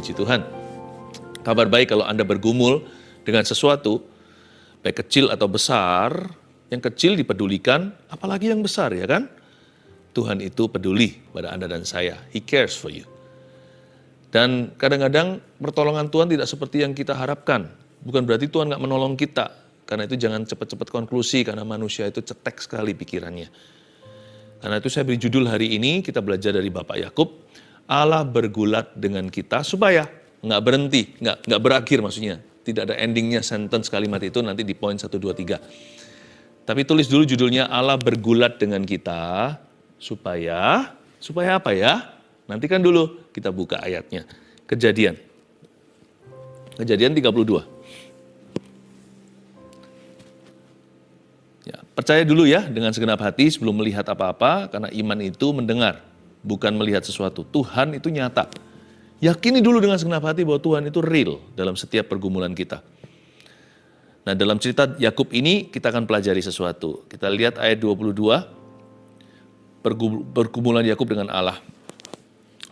Puji Tuhan. Kabar baik kalau Anda bergumul dengan sesuatu, baik kecil atau besar. Yang kecil dipedulikan, apalagi yang besar, ya kan? Tuhan itu peduli pada Anda dan saya. He cares for you. Dan kadang-kadang pertolongan Tuhan tidak seperti yang kita harapkan. Bukan berarti Tuhan nggak menolong kita. Karena itu jangan cepat-cepat konklusi, karena manusia itu cetek sekali pikirannya. Karena itu saya beri judul hari ini, kita belajar dari Bapak Yakub, Allah bergulat dengan kita supaya nggak berhenti, nggak berakhir maksudnya. Tidak ada endingnya sentence kalimat itu nanti di poin 1, 2, 3. Tapi tulis dulu judulnya, Allah bergulat dengan kita supaya apa ya? Nantikan dulu, kita buka ayatnya. Kejadian 32. Ya, percaya dulu ya dengan segenap hati sebelum melihat apa-apa, karena iman itu mendengar, bukan melihat sesuatu. Tuhan itu nyata. Yakini dulu dengan segenap hati bahwa Tuhan itu real dalam setiap pergumulan kita. Nah, dalam cerita Yakub ini kita akan pelajari sesuatu. Kita lihat ayat 22, pergumulan Yakub dengan Allah.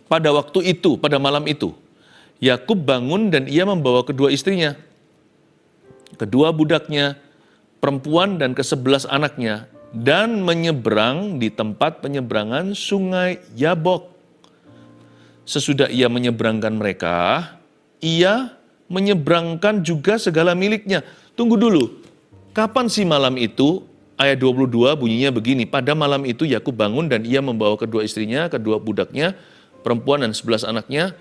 Pada waktu itu, pada malam itu, Yakub bangun dan ia membawa kedua istrinya, kedua budaknya, perempuan dan ke-11 anaknya, dan menyeberang di tempat penyeberangan sungai Yabok. Sesudah ia menyeberangkan mereka, ia menyeberangkan juga segala miliknya. Tunggu dulu, kapan sih malam itu? Ayat 22 bunyinya begini, pada malam itu Yakub bangun dan ia membawa kedua istrinya, kedua budaknya, perempuan dan 11 anaknya.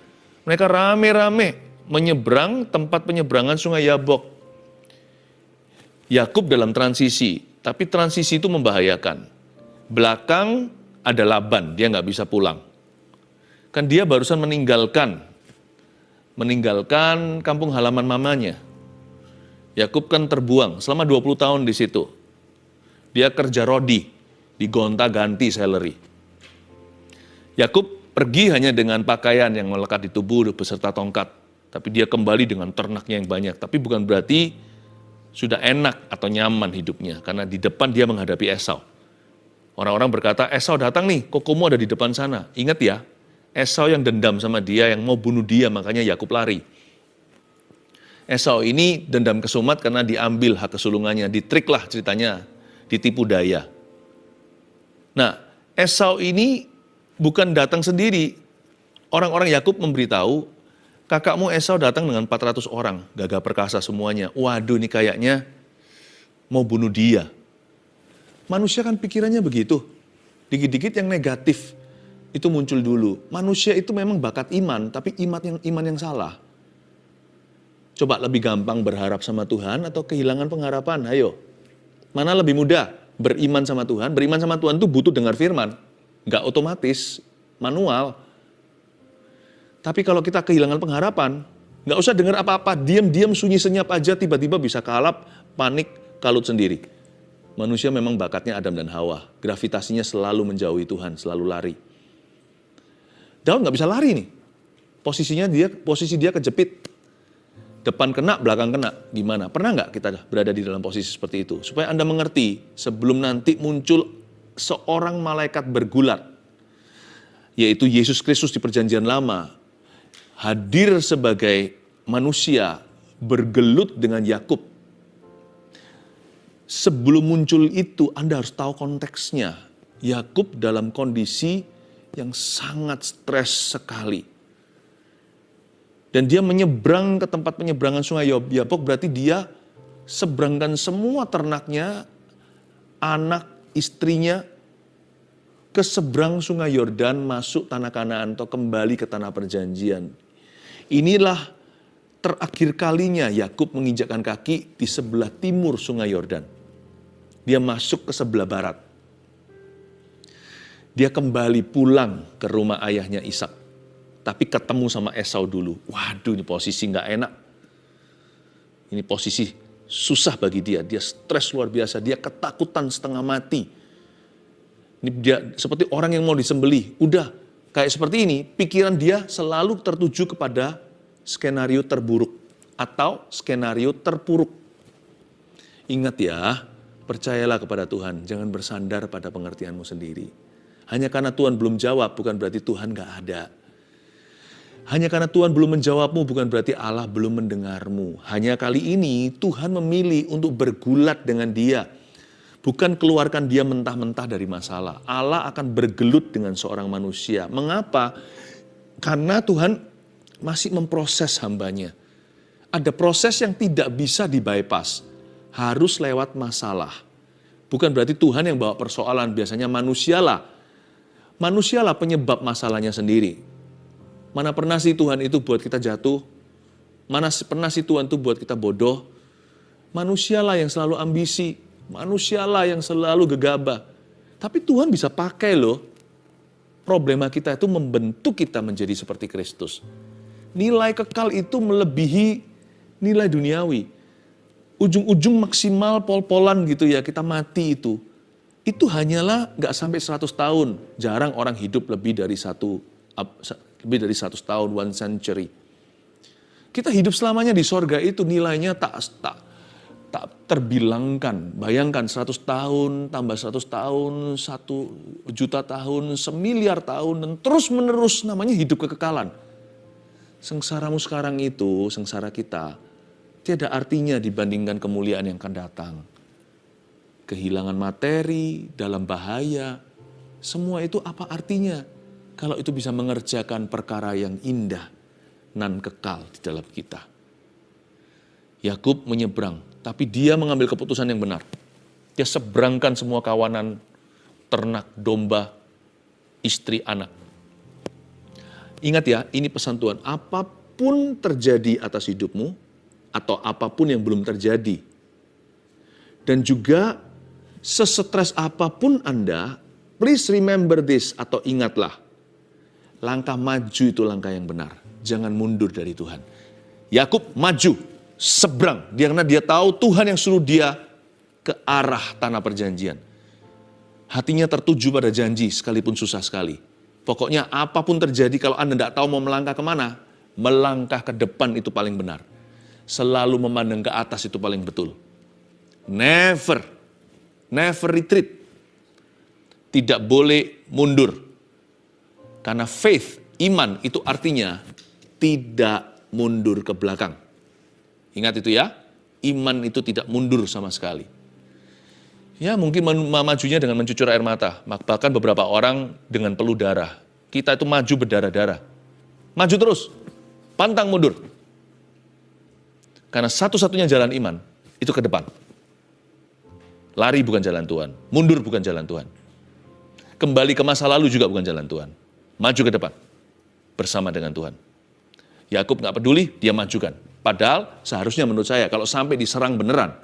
Mereka rame-rame menyeberang tempat penyeberangan sungai Yabok. Yakub dalam transisi, tapi transisi itu membahayakan. Belakang ada Laban, dia nggak bisa pulang. Kan dia barusan meninggalkan kampung halaman mamanya. Yakub kan terbuang selama 20 tahun di situ. Dia kerja rodi, digonta-ganti salary. Yakub pergi hanya dengan pakaian yang melekat di tubuh beserta tongkat. Tapi dia kembali dengan ternaknya yang banyak. Tapi bukan berarti sudah enak atau nyaman hidupnya. Karena di depan dia menghadapi Esau. Orang-orang berkata, Esau datang nih, kokomu ada di depan sana. Ingat ya, Esau yang dendam sama dia, yang mau bunuh dia, makanya Yakub lari. Esau ini dendam kesumat karena diambil hak kesulungannya, ditrik lah ceritanya, ditipu daya. Nah, Esau ini bukan datang sendiri. Orang-orang Yakub memberitahu, kakakmu Esau datang dengan 400 orang, gagah perkasa semuanya. Waduh, ini kayaknya mau bunuh dia. Manusia kan pikirannya begitu. Dikit-dikit yang negatif itu muncul dulu. Manusia itu memang bakat iman, tapi iman yang salah. Coba lebih gampang berharap sama Tuhan atau kehilangan pengharapan? Ayo, mana lebih mudah? Beriman sama Tuhan. Beriman sama Tuhan itu butuh dengar firman. Nggak otomatis, manual. Tapi kalau kita kehilangan pengharapan, nggak usah dengar apa-apa, diam-diam sunyi senyap aja, tiba-tiba bisa kalap, panik, kalut sendiri. Manusia memang bakatnya Adam dan Hawa. Gravitasinya selalu menjauhi Tuhan, selalu lari. Daud nggak bisa lari nih. Posisi dia kejepit. Depan kena, belakang kena. Gimana? Pernah nggak kita berada di dalam posisi seperti itu? Supaya Anda mengerti, sebelum nanti muncul seorang malaikat bergulat, yaitu Yesus Kristus di Perjanjian Lama, hadir sebagai manusia, bergelut dengan Yakub. Sebelum muncul itu, Anda harus tahu konteksnya. Yakub dalam kondisi yang sangat stres sekali. Dan dia menyeberang ke tempat penyeberangan sungai Yabok, berarti dia seberangkan semua ternaknya, anak, istrinya, ke seberang sungai Yordan, masuk tanah Kanaan atau kembali ke tanah perjanjian. Inilah terakhir kalinya Yakub menginjakkan kaki di sebelah timur sungai Yordan. Dia masuk ke sebelah barat. Dia kembali pulang ke rumah ayahnya Ishak. Tapi ketemu sama Esau dulu. Waduh, ini posisi nggak enak. Ini posisi susah bagi dia. Dia stres luar biasa. Dia ketakutan setengah mati. Ini dia seperti orang yang mau disembelih. Udah kayak seperti ini, pikiran dia selalu tertuju kepada skenario terburuk atau skenario terpuruk. Ingat ya, percayalah kepada Tuhan. Jangan bersandar pada pengertianmu sendiri. Hanya karena Tuhan belum jawab, bukan berarti Tuhan nggak ada. Hanya karena Tuhan belum menjawabmu bukan berarti Allah belum mendengarmu. Hanya kali ini Tuhan memilih untuk bergulat dengan dia. Bukan keluarkan dia mentah-mentah dari masalah. Allah akan bergelut dengan seorang manusia. Mengapa? Karena Tuhan masih memproses hambanya. Ada proses yang tidak bisa di-bypass. Harus lewat masalah. Bukan berarti Tuhan yang bawa persoalan. Biasanya manusialah. Manusialah penyebab masalahnya sendiri. Mana pernah sih Tuhan itu buat kita jatuh? Mana pernah sih Tuhan itu buat kita bodoh? Manusialah yang selalu ambisi. Manusialah yang selalu gegabah. Tapi Tuhan bisa pakai loh. Problema kita itu membentuk kita menjadi seperti Kristus. Nilai kekal itu melebihi nilai duniawi. Ujung-ujung maksimal pol-polan gitu ya, kita mati itu. Itu hanyalah gak sampai 100 tahun. Jarang orang hidup lebih dari 100 tahun, 1 century. Kita hidup selamanya di sorga itu nilainya tak terbilangkan. Bayangkan 100 tahun, tambah 100 tahun, 1 juta tahun, 1 miliar tahun, dan terus menerus namanya hidup kekekalan. Sengsaramu sekarang itu, sengsara kita, tiada artinya dibandingkan kemuliaan yang akan datang. Kehilangan materi, dalam bahaya, semua itu apa artinya? Kalau itu bisa mengerjakan perkara yang indah, nan kekal di dalam kita. Yakub menyeberang, tapi dia mengambil keputusan yang benar. Dia seberangkan semua kawanan, ternak, domba, istri, anak. Ingat ya, ini pesan Tuhan, apapun terjadi atas hidupmu, atau apapun yang belum terjadi, dan juga sesetres apapun Anda, please remember this, atau ingatlah, langkah maju itu langkah yang benar. Jangan mundur dari Tuhan. Yakub maju, seberang. Karena dia tahu Tuhan yang suruh dia ke arah tanah perjanjian. Hatinya tertuju pada janji sekalipun susah sekali. Pokoknya apapun terjadi kalau Anda tidak tahu mau melangkah kemana, melangkah ke depan itu paling benar. Selalu memandang ke atas itu paling betul. Never retreat. Tidak boleh mundur. Karena faith, iman itu artinya tidak mundur ke belakang. Ingat itu ya, iman itu tidak mundur sama sekali. Ya mungkin majunya dengan mencucur air mata, bahkan beberapa orang dengan peluh darah. Kita itu maju berdarah-darah. Maju terus, pantang mundur. Karena satu-satunya jalan iman itu ke depan. Lari bukan jalan Tuhan, mundur bukan jalan Tuhan. Kembali ke masa lalu juga bukan jalan Tuhan. Maju ke depan, bersama dengan Tuhan. Yakub nggak peduli, dia majukan. Padahal seharusnya menurut saya, kalau sampai diserang beneran,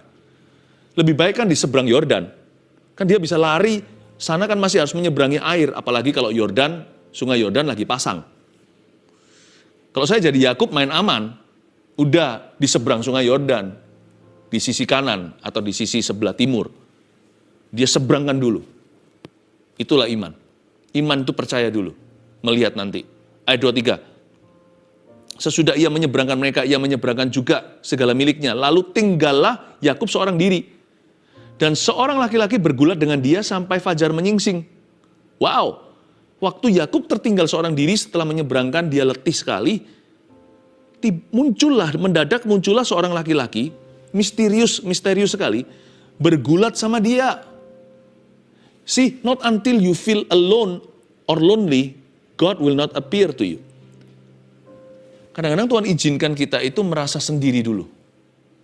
lebih baik kan di seberang Yordan. Kan dia bisa lari, sana kan masih harus menyeberangi air, apalagi kalau Yordan, sungai Yordan lagi pasang. Kalau saya jadi Yakub main aman, udah di seberang sungai Yordan, di sisi kanan atau di sisi sebelah timur. Dia seberangkan dulu. Itulah iman. Iman itu percaya dulu. Melihat nanti. Ayat 23. Sesudah ia menyeberangkan mereka, ia menyeberangkan juga segala miliknya. Lalu tinggallah Yakub seorang diri. Dan seorang laki-laki bergulat dengan dia sampai fajar menyingsing. Wow. Waktu Yakub tertinggal seorang diri setelah menyeberangkan, dia letih sekali. Mendadak muncullah seorang laki-laki, misterius sekali, bergulat sama dia. See, not until you feel alone or lonely, God will not appear to you. Kadang-kadang Tuhan izinkan kita itu merasa sendiri dulu.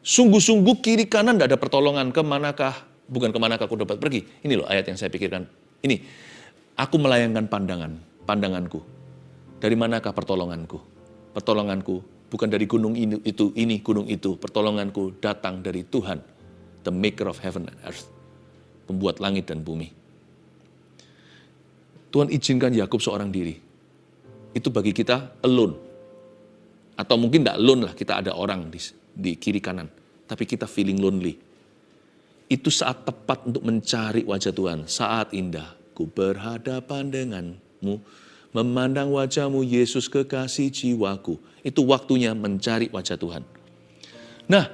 Sungguh-sungguh kiri kanan tidak ada pertolongan. Bukan kemanakah aku dapat pergi. Ini loh ayat yang saya pikirkan. Ini, aku melayangkan pandanganku. Dari manakah pertolonganku? Pertolonganku bukan dari gunung ini, gunung itu. Pertolonganku datang dari Tuhan, the maker of heaven and earth. Pembuat langit dan bumi. Tuhan izinkan Yakub seorang diri. Itu bagi kita alone. Atau mungkin tidak alone lah, kita ada orang di kiri kanan. Tapi kita feeling lonely. Itu saat tepat untuk mencari wajah Tuhan. Saat indah, ku berhadapan denganmu, memandang wajahmu Yesus kekasih jiwaku. Itu waktunya mencari wajah Tuhan. Nah,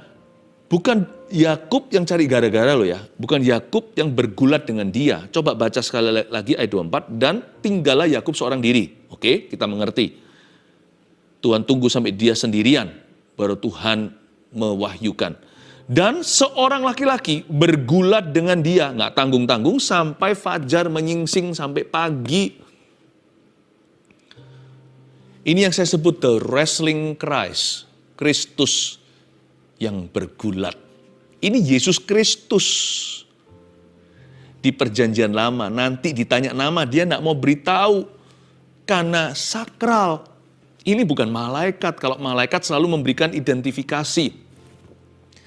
bukan Yakub yang cari gara-gara loh ya. Bukan Yakub yang bergulat dengan dia. Coba baca sekali lagi ayat 24. Dan tinggallah Yakub seorang diri. Oke, kita mengerti. Tuhan tunggu sampai dia sendirian, baru Tuhan mewahyukan. Dan seorang laki-laki bergulat dengan dia, nggak tanggung-tanggung sampai fajar menyingsing sampai pagi. Ini yang saya sebut the wrestling Christ, Kristus yang bergulat. Ini Yesus Kristus. Di perjanjian lama, nanti ditanya nama, dia nggak mau beritahu. Karena sakral. Ini bukan malaikat. Kalau malaikat selalu memberikan identifikasi.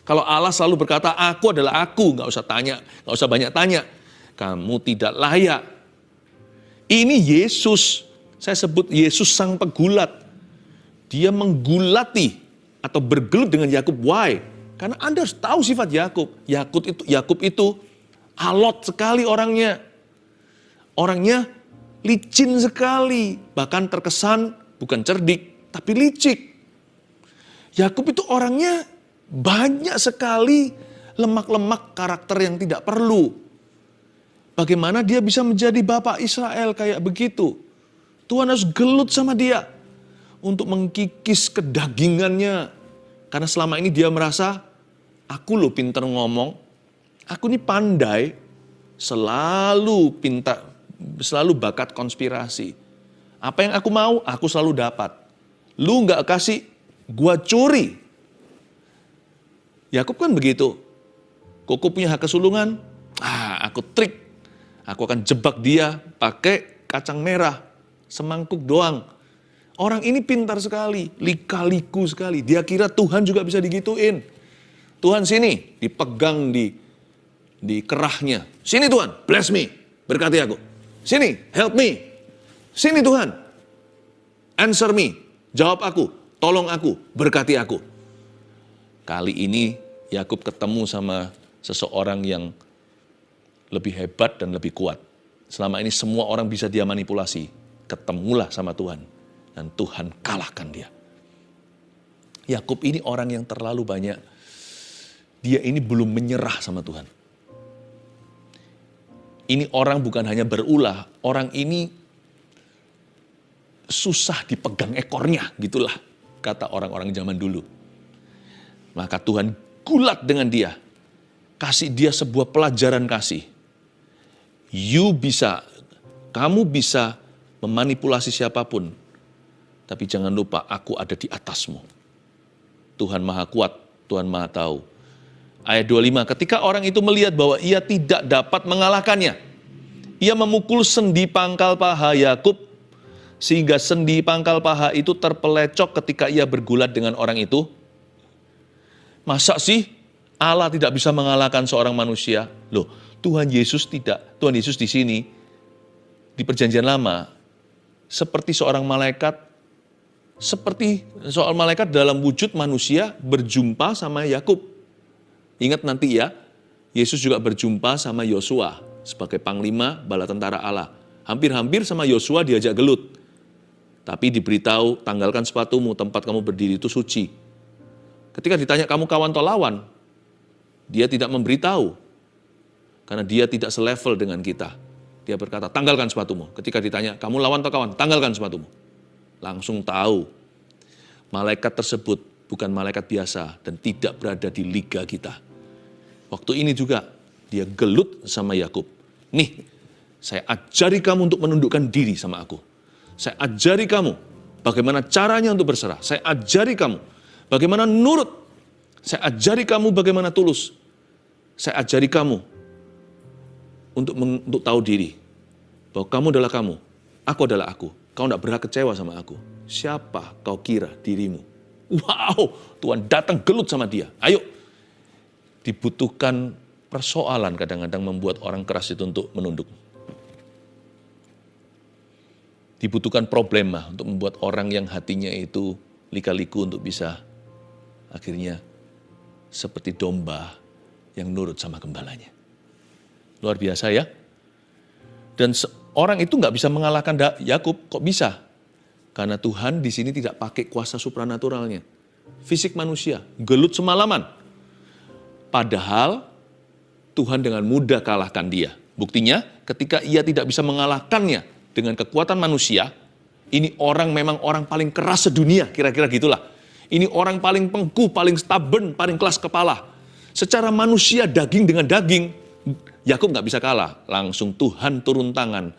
Kalau Allah selalu berkata, aku adalah aku. Nggak usah tanya, nggak usah banyak tanya. Kamu tidak layak. Ini Yesus. Saya sebut Yesus sang pegulat. Dia menggulati atau bergelut dengan Yakub. Why? Karena Anda harus tahu sifat Yakub. Yakub itu alot sekali orangnya. Orangnya licin sekali. Bahkan terkesan bukan cerdik, tapi licik. Yakub itu orangnya banyak sekali lemak-lemak karakter yang tidak perlu. Bagaimana dia bisa menjadi bapak Israel kayak begitu? Tuhan harus gelut sama dia untuk mengkikis kedagingannya. Karena selama ini dia merasa, aku loh pintar ngomong, aku ini pandai, selalu pintar, selalu bakat konspirasi. Apa yang aku mau, aku selalu dapat. Lu nggak kasih, gua curi. Yakub kan begitu. Koko punya hak kesulungan, aku trik. Aku akan jebak dia pakai kacang merah, semangkuk doang. Orang ini pintar sekali, lika-liku sekali. Dia kira Tuhan juga bisa digituin. Tuhan sini, dipegang di kerahnya. Sini Tuhan, bless me, berkati aku. Sini, help me. Sini Tuhan, answer me, jawab aku, tolong aku, berkati aku. Kali ini Yakub ketemu sama seseorang yang lebih hebat dan lebih kuat. Selama ini semua orang bisa dia manipulasi. Ketemulah sama Tuhan. Dan Tuhan kalahkan dia. Yakub ini orang yang terlalu banyak. Dia ini belum menyerah sama Tuhan. Ini orang bukan hanya berulah. Orang ini susah dipegang ekornya. Gitulah kata orang-orang zaman dulu. Maka Tuhan gulat dengan dia. Kasih dia sebuah pelajaran kasih. Kamu bisa memanipulasi siapapun. Tapi jangan lupa, aku ada di atasmu. Tuhan Maha Kuat, Tuhan Maha Tahu. Ayat 25, ketika orang itu melihat bahwa ia tidak dapat mengalahkannya, ia memukul sendi pangkal paha Yakub, sehingga sendi pangkal paha itu terpelecok ketika ia bergulat dengan orang itu. Masa sih Allah tidak bisa mengalahkan seorang manusia? Loh, Tuhan Yesus tidak. Tuhan Yesus di sini, di perjanjian lama, seperti seorang malaikat, dalam wujud manusia berjumpa sama Yakub. Ingat nanti ya, Yesus juga berjumpa sama Yosua sebagai panglima bala tentara Allah. Hampir-hampir sama Yosua diajak gelut. Tapi diberitahu, tanggalkan sepatumu, tempat kamu berdiri itu suci. Ketika ditanya, kamu kawan atau lawan? Dia tidak memberitahu. Karena dia tidak selevel dengan kita. Dia berkata, tanggalkan sepatumu. Ketika ditanya, kamu lawan atau kawan? Tanggalkan sepatumu. Langsung tahu. Malaikat tersebut bukan malaikat biasa dan tidak berada di liga kita. Waktu ini juga dia gelut sama Yakub. Nih, saya ajari kamu untuk menundukkan diri sama aku. Saya ajari kamu bagaimana caranya untuk berserah. Saya ajari kamu bagaimana nurut. Saya ajari kamu bagaimana tulus. Saya ajari kamu untuk tahu diri. Bahwa kamu adalah kamu, aku adalah aku. Kau tidak berhak kecewa sama aku. Siapa kau kira dirimu? Wow, Tuhan datang gelut sama dia. Ayo, dibutuhkan persoalan kadang-kadang membuat orang keras itu untuk menunduk. Dibutuhkan problema untuk membuat orang yang hatinya itu lika-liku untuk bisa akhirnya seperti domba yang nurut sama gembalanya. Luar biasa ya. Dan orang itu nggak bisa mengalahkan Yakub, kok bisa? Karena Tuhan di sini tidak pakai kuasa supranaturalnya. Fisik manusia, gelut semalaman. Padahal Tuhan dengan mudah kalahkan dia. Buktinya ketika ia tidak bisa mengalahkannya dengan kekuatan manusia, Ini orang memang orang paling keras sedunia, kira-kira gitulah. Ini orang paling pengku, paling stubborn, paling keras kepala. Secara manusia daging dengan daging, Yakub nggak bisa kalah. Langsung Tuhan turun tangan.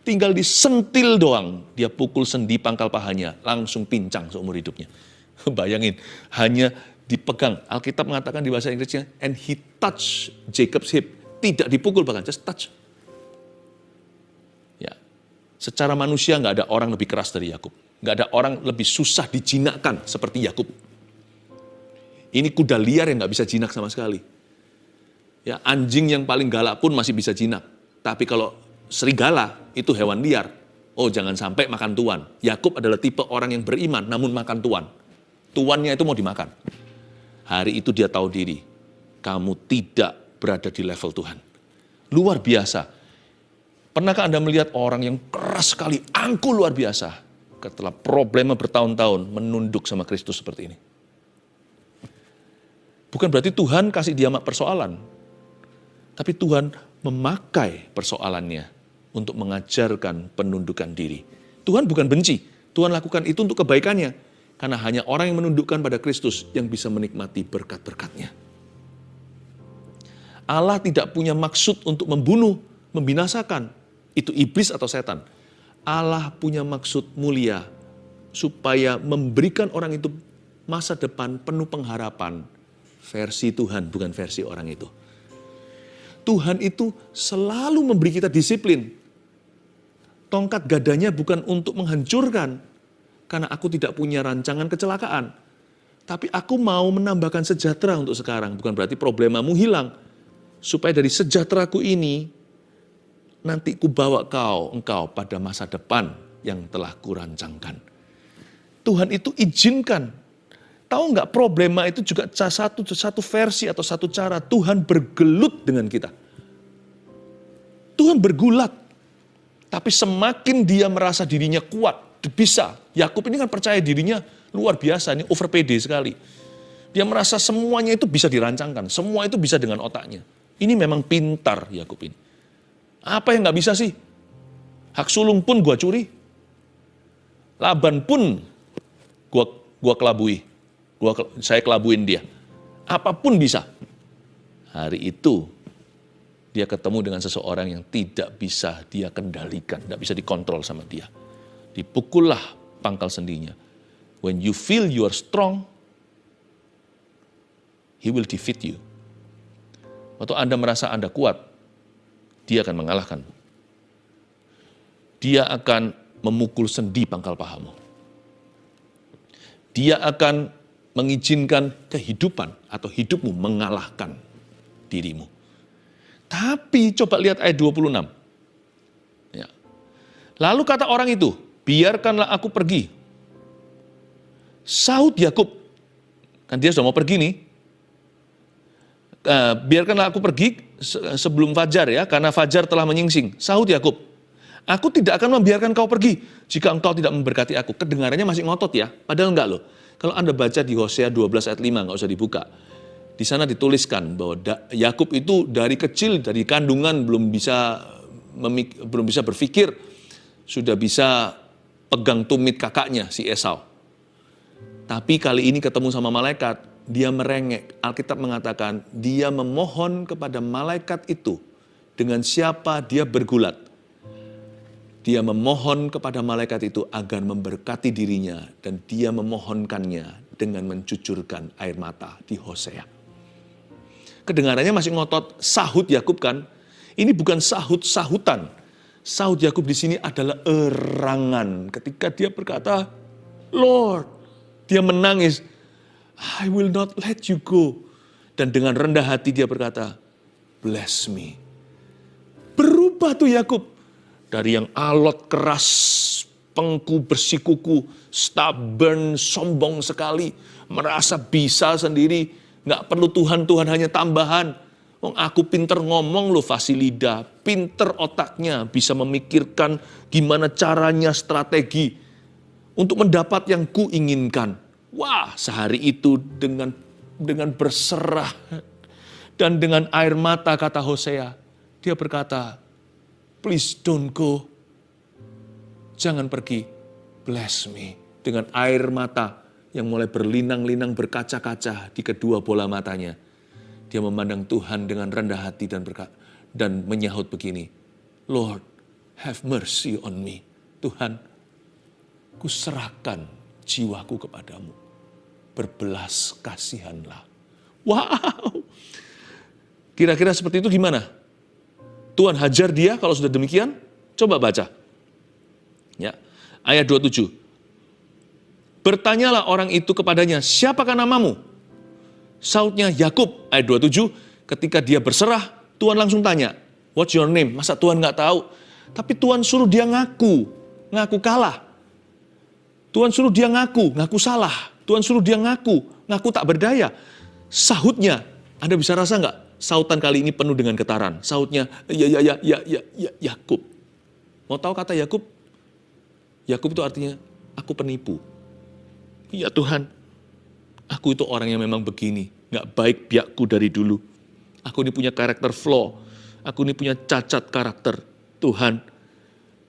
Tinggal disentil doang, dia pukul sendi pangkal pahanya, langsung pincang seumur hidupnya. Bayangin, hanya dipegang. Alkitab mengatakan di bahasa Inggrisnya, and he touched Jacob's hip. Tidak dipukul bahkan, just touch. Ya, secara manusia nggak ada orang lebih keras dari Yakub. Nggak ada orang lebih susah dijinakkan seperti Yakub. Ini kuda liar yang nggak bisa jinak sama sekali. Ya, anjing yang paling galak pun masih bisa jinak. Tapi kalau serigala itu hewan liar. Oh, jangan sampai makan tuan. Yakub adalah tipe orang yang beriman namun makan tuan. Tuannya itu mau dimakan. Hari itu dia tahu diri. Kamu tidak berada di level Tuhan. Luar biasa. Pernahkah Anda melihat orang yang keras sekali, angkuh luar biasa. Setelah problema bertahun-tahun menunduk sama Kristus seperti ini. Bukan berarti Tuhan kasih dia persoalan. Tapi Tuhan memakai persoalannya untuk mengajarkan penundukan diri. Tuhan bukan benci. Tuhan lakukan itu untuk kebaikannya. Karena hanya orang yang menundukkan pada Kristus yang bisa menikmati berkat-berkatnya. Allah tidak punya maksud untuk membunuh, membinasakan. Itu iblis atau setan. Allah punya maksud mulia supaya memberikan orang itu masa depan penuh pengharapan. Versi Tuhan, bukan versi orang itu. Tuhan itu selalu memberi kita disiplin. Tongkat gadanya bukan untuk menghancurkan, karena aku tidak punya rancangan kecelakaan. Tapi aku mau menambahkan sejahtera untuk sekarang, bukan berarti problemamu hilang. Supaya dari sejahteraku ini, nanti ku bawa engkau pada masa depan yang telah kurancangkan. Tuhan itu izinkan. Tahu nggak, problema itu juga satu versi atau satu cara Tuhan bergelut dengan kita. Tuhan bergulat. Tapi semakin dia merasa dirinya kuat, bisa. Yakub ini kan percaya dirinya luar biasa, ini over PD sekali. Dia merasa semuanya itu bisa dirancangkan, semua itu bisa dengan otaknya. Ini memang pintar Yakub ini. Apa yang nggak bisa sih? Hak sulung pun gua curi. Laban pun gua kelabui. Saya kelabuin dia. Apapun bisa. Hari itu dia ketemu dengan seseorang yang tidak bisa dia kendalikan, tidak bisa dikontrol sama dia. Dipukullah pangkal sendinya. When you feel you are strong, he will defeat you. Waktu Anda merasa Anda kuat, dia akan mengalahkan. Dia akan memukul sendi pangkal pahamu. Dia akan mengizinkan kehidupan atau hidupmu mengalahkan dirimu. Tapi coba lihat ayat 26. Ya. Lalu kata orang itu, biarkanlah aku pergi. Sahut Yakub, kan dia sudah mau pergi nih. Biarkanlah aku pergi sebelum fajar ya, karena fajar telah menyingsing. Sahut Yakub, aku tidak akan membiarkan kau pergi jika engkau tidak memberkati aku. Kedengarannya masih ngotot ya, padahal enggak loh. Kalau Anda baca di Hosea 12 ayat 5, nggak usah dibuka. Di sana dituliskan bahwa Yakub itu dari kecil, dari kandungan belum bisa berpikir, sudah bisa pegang tumit kakaknya si Esau. Tapi kali ini ketemu sama malaikat, dia merengek. Alkitab mengatakan dia memohon kepada malaikat itu dengan siapa dia bergulat. Dia memohon kepada malaikat itu agar memberkati dirinya dan dia memohonkannya dengan mencucurkan air mata di Hosea. Kedengarannya masih ngotot, sahut Yakub kan? Ini bukan sahut-sahutan. Sahut Yakub di sini adalah erangan. Ketika dia berkata, Lord, dia menangis, I will not let you go. Dan dengan rendah hati dia berkata, bless me. Berubah tuh Yakub. Dari yang alot, keras, pengku, bersikuku, stubborn, sombong sekali, merasa bisa sendiri, nggak perlu Tuhan, Tuhan hanya tambahan. Wong aku pinter ngomong loh, fasilida, pinter otaknya, bisa memikirkan gimana caranya, strategi untuk mendapat yang kuinginkan. Wah, sehari itu dengan berserah dan dengan air mata kata Hosea, dia berkata, please don't go. Jangan pergi. bless me. Dengan air mata yang mulai berlinang-linang berkaca-kaca di kedua bola matanya. Dia memandang Tuhan dengan rendah hati dan menyahut begini, Lord, have mercy on me. Tuhan, kuserahkan jiwaku kepadamu. Berbelas kasihanlah. Wow. Kira-kira seperti itu gimana? Tuhan hajar dia kalau sudah demikian? Coba baca. Ya, ayat 27. Bertanyalah orang itu kepadanya, siapakah namamu? Sautnya Yakub, ayat 27. Ketika dia berserah, Tuhan langsung tanya, what's your name? Masa Tuhan nggak tahu? Tapi Tuhan suruh dia ngaku kalah. Tuhan suruh dia ngaku salah. Tuhan suruh dia ngaku tak berdaya. Sahutnya, Anda bisa rasa nggak? Sautan kali ini penuh dengan getaran. Sautnya, ya, Yakub. Mau tahu kata Yakub? Yakub itu artinya, aku penipu. Ya Tuhan, aku itu orang yang memang begini. Nggak baik biakku dari dulu. Aku ini punya karakter flaw. Aku ini punya cacat karakter. Tuhan,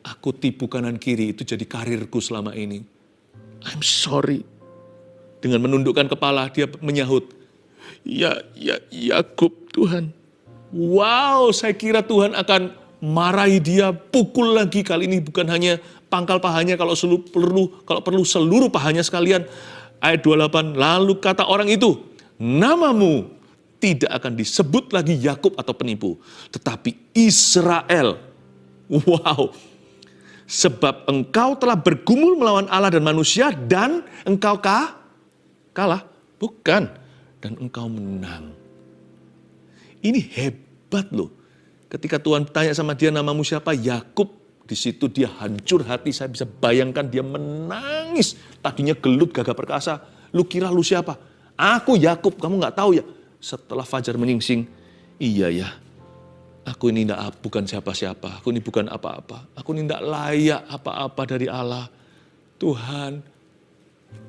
aku tipu kanan kiri, itu jadi karirku selama ini. I'm sorry. Dengan menundukkan kepala, dia menyahut, ya Yakub Tuhan. Wow, saya kira Tuhan akan marahi dia, pukul lagi. Kali ini bukan hanya pangkal pahanya, kalau perlu seluruh pahanya sekalian. Ayat 28, lalu kata orang itu, namamu tidak akan disebut lagi Yakub atau penipu, tetapi Israel. Wow, sebab engkau telah bergumul melawan Allah dan manusia, dan engkau kalah? Bukan, dan engkau menang. Ini hebat loh. Ketika Tuhan tanya sama dia, namamu siapa? Yakub. Di situ dia hancur hati, saya bisa bayangkan dia menangis. Tadinya gelut gagah perkasa. Lu kira lu siapa? Aku Yakub, kamu gak tahu ya? Setelah fajar menyingsing, iya ya, aku ini bukan siapa-siapa, aku ini bukan apa-apa. Aku ini tidak layak apa-apa dari Allah. Tuhan,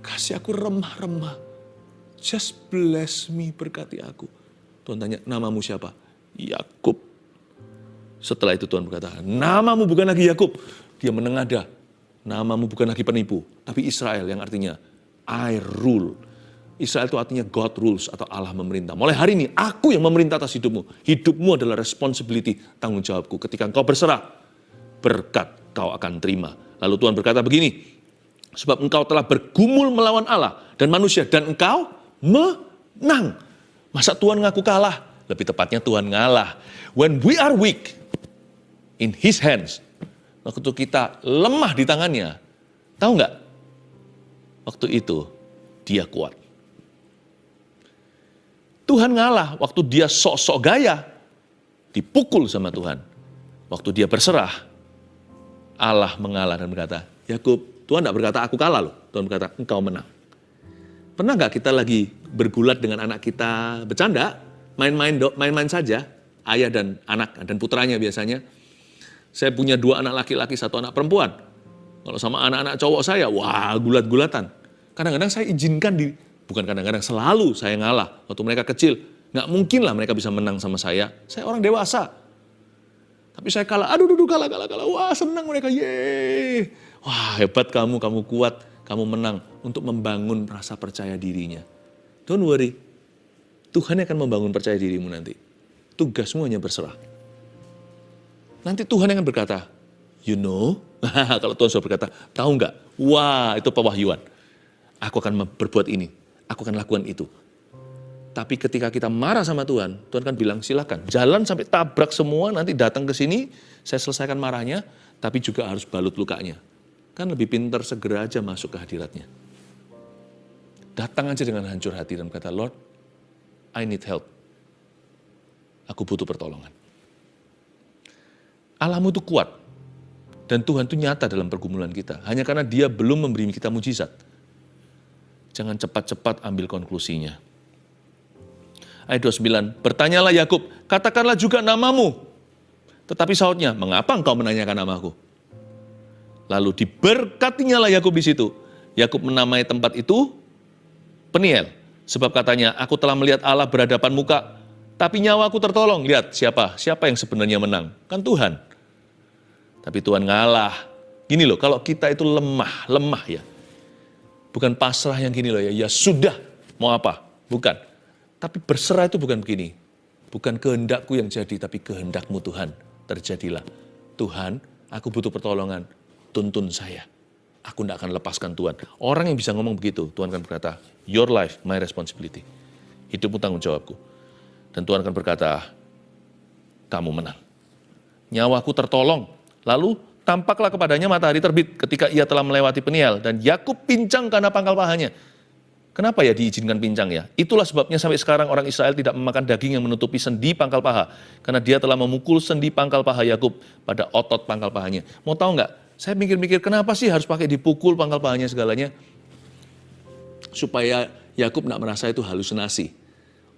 kasih aku remah-remah. Just bless me, berkati aku. Tuhan tanya, namamu siapa? Yakub. Setelah itu Tuhan berkata, namamu bukan lagi Yakub. Dia menengadah. Namamu bukan lagi penipu, tapi Israel, yang artinya I rule. Israel itu artinya God rules, atau Allah memerintah. Mulai hari ini aku yang memerintah atas hidupmu. Hidupmu adalah responsibility, tanggung jawabku. Ketika engkau berserah, berkat kau akan terima. Lalu Tuhan berkata begini, sebab engkau telah bergumul melawan Allah dan manusia, dan engkau menang. Masa Tuhan ngaku kalah? Lebih tepatnya Tuhan ngalah. When we are weak in His hands, waktu kita lemah di tangannya, tahu nggak? Waktu itu dia kuat. Tuhan ngalah waktu dia sok-sok gaya, dipukul sama Tuhan. Waktu dia berserah, Allah mengalah dan berkata, Yakub, Tuhan tidak berkata aku kalah loh. Tuhan berkata engkau menang. Pernah nggak kita lagi bergulat dengan anak kita, bercanda, main-main saja, ayah dan anak dan putranya biasanya. Saya punya 2 anak laki-laki, 1 anak perempuan. Kalau sama anak-anak cowok saya, wah gulat-gulatan. Kadang-kadang saya izinkan bukan kadang-kadang, selalu saya ngalah. Waktu mereka kecil, nggak mungkin lah mereka bisa menang sama saya. Saya orang dewasa. Tapi saya kalah, kalah. Wah senang mereka, yeay. Wah hebat kamu kuat, kamu menang. Untuk membangun rasa percaya dirinya. Don't worry, Tuhan akan membangun percaya dirimu nanti. Tugasmu hanya berserah. Nanti Tuhan akan berkata, you know, kalau Tuhan sudah berkata, tahu nggak? Wah, itu pewahyuan. Aku akan berbuat ini, aku akan lakukan itu. Tapi ketika kita marah sama Tuhan, Tuhan kan bilang, silakan, jalan sampai tabrak semua, nanti datang ke sini, saya selesaikan marahnya, tapi juga harus balut lukanya. Kan lebih pintar segera aja masuk ke hadiratnya. Datang aja dengan hancur hati dan berkata, Lord, I need help. Aku butuh pertolongan. Allahmu itu kuat. Dan Tuhan itu nyata dalam pergumulan kita. Hanya karena dia belum memberi kita mujizat. Jangan cepat-cepat ambil konklusinya. Ayat 29, bertanyalah Yakub, katakanlah juga namamu. Tetapi sautnya, mengapa engkau menanyakan namaku? Lalu diberkatinya lah Yakub di situ. Yakub menamai tempat itu Peniel. Sebab katanya, aku telah melihat Allah berhadapan muka, tapi nyawaku tertolong. Lihat siapa yang sebenarnya menang? Kan Tuhan. Tapi Tuhan ngalah. Gini loh, kalau kita itu lemah ya. Bukan pasrah yang gini loh ya sudah, mau apa? Bukan. Tapi berserah itu bukan begini. Bukan kehendakku yang jadi, tapi kehendakmu Tuhan. Terjadilah. Tuhan, aku butuh pertolongan. Tuntun saya. Aku tidak akan lepaskan Tuhan. Orang yang bisa ngomong begitu, Tuhan akan berkata, your life, my responsibility. Hidupmu tanggung jawabku. Dan Tuhan akan berkata, kamu menang. Nyawaku tertolong. Lalu tampaklah kepadanya matahari terbit ketika ia telah melewati Peniel. Dan Yakub pincang karena pangkal pahanya. Kenapa ya diizinkan pincang ya? Itulah sebabnya sampai sekarang orang Israel tidak memakan daging yang menutupi sendi pangkal paha. Karena dia telah memukul sendi pangkal paha Yakub pada otot pangkal pahanya. Mau tahu nggak? Saya mikir-mikir kenapa sih harus pakai dipukul pangkal pahanya segalanya? Supaya Yakub tidak merasa itu halusinasi.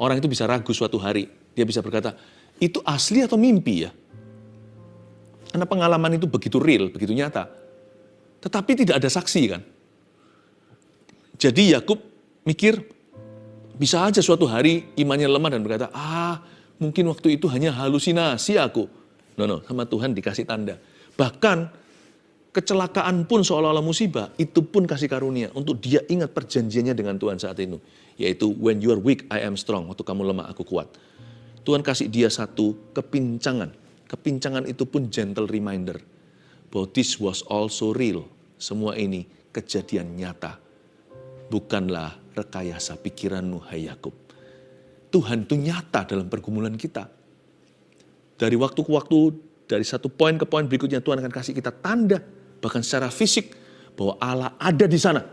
Orang itu bisa ragu suatu hari. Dia bisa berkata, itu asli atau mimpi ya? Karena pengalaman itu begitu real, begitu nyata. Tetapi tidak ada saksi kan. Jadi Yakub mikir, bisa aja suatu hari imannya lemah dan berkata, mungkin waktu itu hanya halusinasi aku. No, sama Tuhan dikasih tanda. Bahkan kecelakaan pun seolah-olah musibah, itu pun kasih karunia untuk dia ingat perjanjiannya dengan Tuhan saat itu. Yaitu, when you are weak, I am strong. Waktu kamu lemah, aku kuat. Tuhan kasih dia satu kepincangan. Kepincangan itu pun gentle reminder. Bahwa this was also real. Semua ini kejadian nyata. Bukanlah rekayasa pikiranmu, hai Yakub. Tuhan itu nyata dalam pergumulan kita. Dari waktu ke waktu, dari satu poin ke poin berikutnya, Tuhan akan kasih kita tanda. Bahkan secara fisik, bahwa Allah ada di sana.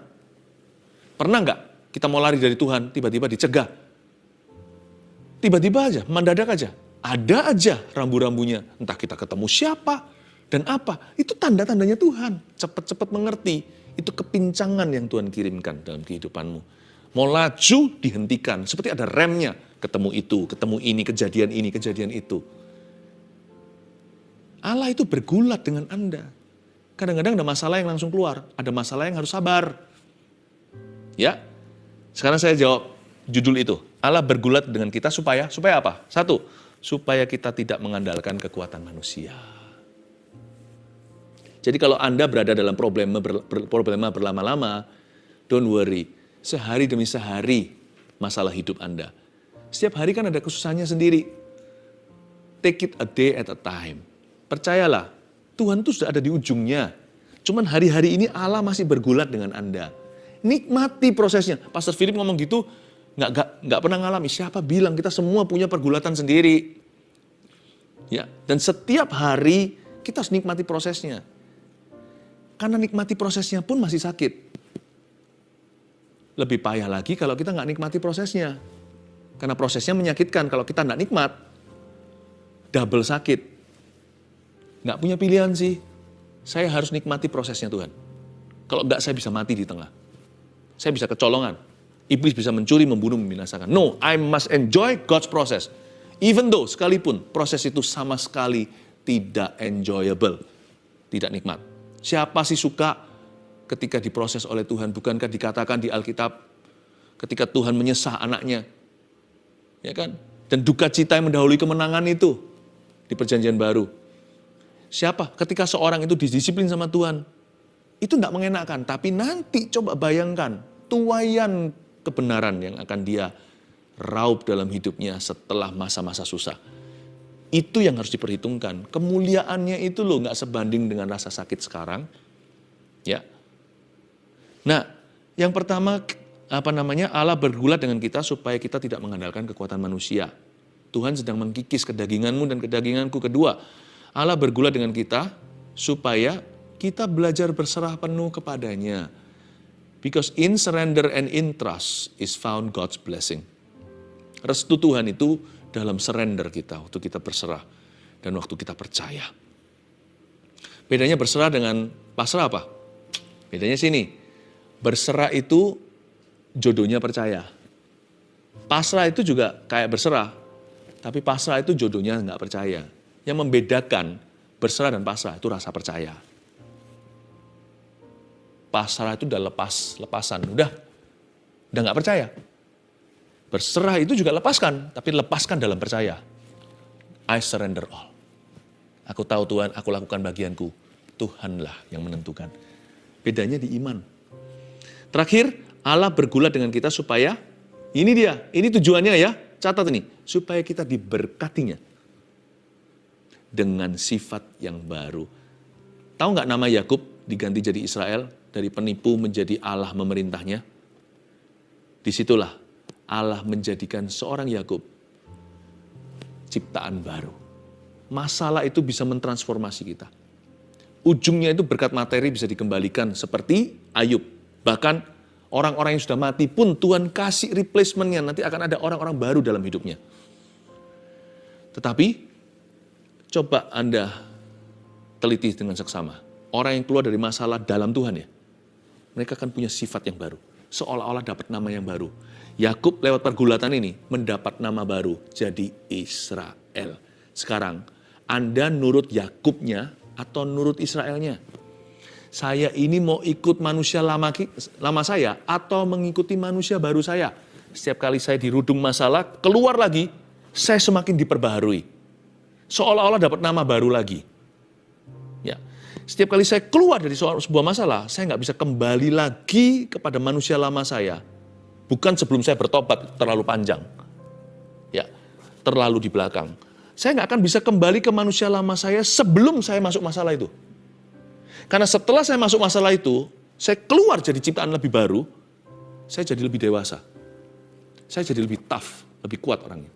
Pernah nggak kita mau lari dari Tuhan, tiba-tiba dicegah? Tiba-tiba aja, mendadak aja. Ada aja rambu-rambunya, entah kita ketemu siapa dan apa. Itu tanda-tandanya Tuhan, cepat-cepat mengerti. Itu kepincangan yang Tuhan kirimkan dalam kehidupanmu. Mau laju, dihentikan. Seperti ada remnya, ketemu itu, ketemu ini, kejadian itu. Allah itu bergulat dengan Anda. Kadang-kadang ada masalah yang langsung keluar, ada masalah yang harus sabar. Ya, sekarang saya jawab judul itu. Allah bergulat dengan kita supaya apa? Satu, supaya kita tidak mengandalkan kekuatan manusia. Jadi kalau Anda berada dalam problema berlama-lama, don't worry. Sehari demi sehari masalah hidup Anda. Setiap hari kan ada kesusahannya sendiri. Take it a day at a time. Percayalah, Tuhan itu sudah ada di ujungnya. Cuman hari-hari ini Allah masih bergulat dengan Anda. Nikmati prosesnya. Pastor Philip ngomong gitu, nggak pernah ngalami. Siapa bilang kita semua punya pergulatan sendiri? Ya, dan setiap hari kita harus nikmati prosesnya. Karena nikmati prosesnya pun masih sakit. Lebih payah lagi kalau kita nggak nikmati prosesnya. Karena prosesnya menyakitkan. Kalau kita nggak nikmat, double sakit. Nggak punya pilihan sih. Saya harus nikmati prosesnya Tuhan. Kalau nggak, saya bisa mati di tengah. Saya bisa kecolongan. Iblis bisa mencuri, membunuh, membinasakan. No, I must enjoy God's process. Even though, sekalipun proses itu sama sekali tidak enjoyable. Tidak nikmat. Siapa sih suka ketika diproses oleh Tuhan? Bukankah dikatakan di Alkitab, ketika Tuhan menyesah anaknya? Ya kan? Dan duka cita yang mendahului kemenangan itu di perjanjian baru. Siapa? Ketika seorang itu didisiplin sama Tuhan, itu tidak mengenakan. Tapi nanti coba bayangkan, tuaian kebenaran yang akan dia raup dalam hidupnya setelah masa-masa susah. Itu yang harus diperhitungkan. Kemuliaannya itu loh nggak sebanding dengan rasa sakit sekarang. Ya. Nah, yang pertama Allah bergulat dengan kita supaya kita tidak mengandalkan kekuatan manusia. Tuhan sedang mengkikis kedaginganmu dan kedaginganku. Kedua, Allah bergulat dengan kita supaya kita belajar berserah penuh kepadanya. Because in surrender and in trust is found God's blessing. Restu Tuhan itu dalam surrender kita, waktu kita berserah dan waktu kita percaya. Bedanya berserah dengan pasrah apa? Bedanya sini, berserah itu jodohnya percaya. Pasrah itu juga kayak berserah, tapi pasrah itu jodohnya nggak percaya. Yang membedakan berserah dan pasrah itu rasa percaya. Pasrah itu udah lepasan, udah nggak percaya. Berserah itu juga lepaskan, tapi lepaskan dalam percaya. I surrender all. Aku tahu Tuhan, aku lakukan bagianku. Tuhanlah yang menentukan. Bedanya di iman. Terakhir, Allah bergulat dengan kita supaya, ini tujuannya ya, catat ini, supaya kita diberkatinya dengan sifat yang baru. Tahu nggak nama Yakub diganti jadi Israel, dari penipu menjadi Allah memerintahnya? Disitulah Allah menjadikan seorang Yakub ciptaan baru. Masalah itu bisa mentransformasi kita. Ujungnya itu berkat materi bisa dikembalikan seperti Ayub. Bahkan orang-orang yang sudah mati pun Tuhan kasih replacement-nya. Nanti akan ada orang-orang baru dalam hidupnya. Tetapi coba Anda teliti dengan seksama. Orang yang keluar dari masalah dalam Tuhan ya, mereka akan punya sifat yang baru. Seolah-olah dapat nama yang baru. Yakub lewat pergulatan ini mendapat nama baru, jadi Israel. Sekarang, Anda nurut Yakubnya atau nurut Israelnya? Saya ini mau ikut manusia lama saya atau mengikuti manusia baru saya? Setiap kali saya dirudung masalah, keluar lagi, saya semakin diperbaharui. Seolah-olah dapat nama baru lagi. Ya, setiap kali saya keluar dari sebuah masalah, saya nggak bisa kembali lagi kepada manusia lama saya. Bukan sebelum saya bertobat, terlalu panjang. Ya, terlalu di belakang. Saya nggak akan bisa kembali ke manusia lama saya sebelum saya masuk masalah itu. Karena setelah saya masuk masalah itu, saya keluar jadi ciptaan lebih baru, saya jadi lebih dewasa. Saya jadi lebih tough, lebih kuat orangnya.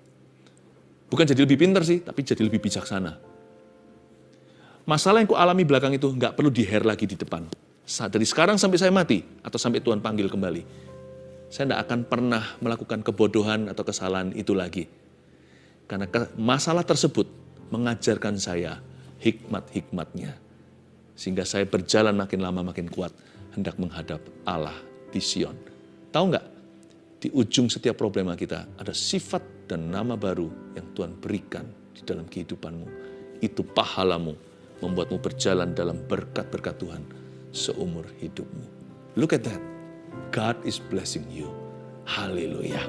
Bukan jadi lebih pintar sih, tapi jadi lebih bijaksana. Masalah yang ku alami belakang itu nggak perlu di-hair lagi di depan. Dari sekarang sampai saya mati, atau sampai Tuhan panggil kembali, saya tidak akan pernah melakukan kebodohan atau kesalahan itu lagi. Karena masalah tersebut mengajarkan saya hikmat-hikmatnya. Sehingga saya berjalan makin lama makin kuat, hendak menghadap Allah di Sion. Tahu nggak? Di ujung setiap problema kita ada sifat dan nama baru yang Tuhan berikan di dalam kehidupanmu. Itu pahalamu, membuatmu berjalan dalam berkat-berkat Tuhan seumur hidupmu. Look at that. God is blessing you. Haleluya.